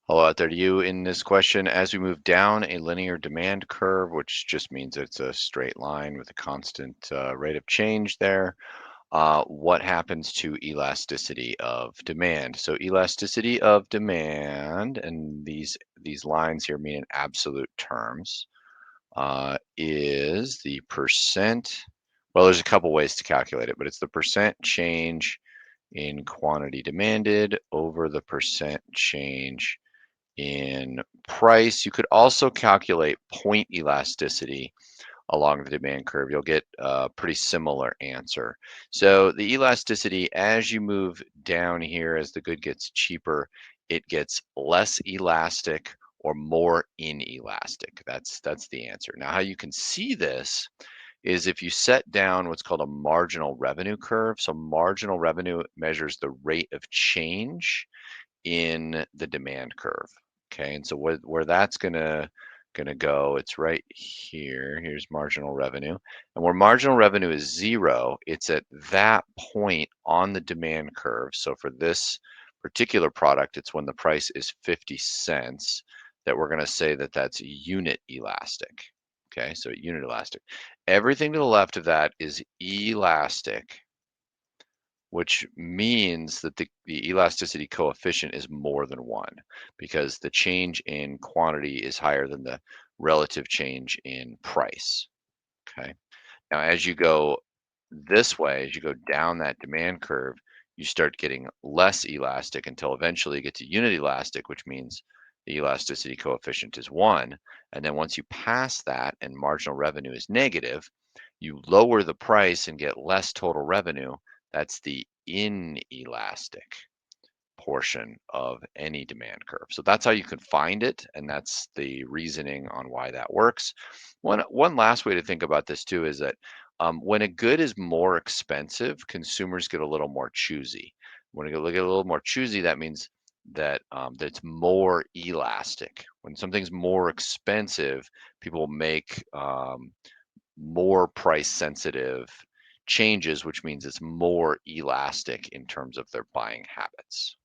Hello out there to you in this question. As we move down a linear demand curve, which just means it's a straight line with a constant rate of change there, what happens to elasticity of demand? So elasticity of demand, and these lines here mean in absolute terms, is the percent. Well, there's a couple ways to calculate it, but it's the percent change in quantity demanded over the percent change in price. You could also calculate point elasticity along the demand curve. You'll get a pretty similar answer. So the elasticity, as you move down here, as the good gets cheaper, it gets less elastic or more inelastic. That's the answer. Now, how you can see this is if you set down what's called a marginal revenue curve. So marginal revenue measures the rate of change in the demand curve. Okay, and so where that's gonna go, it's right here. Here's marginal revenue, and where marginal revenue is zero, it's at that point on the demand curve. So for this particular product, it's when the price is 50 cents that we're gonna say that that's unit elastic. Okay, so unit elastic. Everything to the left of that is elastic, which means that the elasticity coefficient is more than one because the change in quantity is higher than the relative change in price. Okay. Now, as you go this way, as you go down that demand curve, you start getting less elastic until eventually you get to unit elastic, which means the elasticity coefficient is one. And then once you pass that and marginal revenue is negative, you lower the price and get less total revenue. That's the inelastic portion of any demand curve. So that's how you can find it, and that's the reasoning on why that works. One last way to think about this too is that when a good is more expensive, consumers get a little more choosy. When you get a little more choosy, that means that it's more elastic. When something's more expensive, people make more price sensitive changes, which means it's more elastic in terms of their buying habits.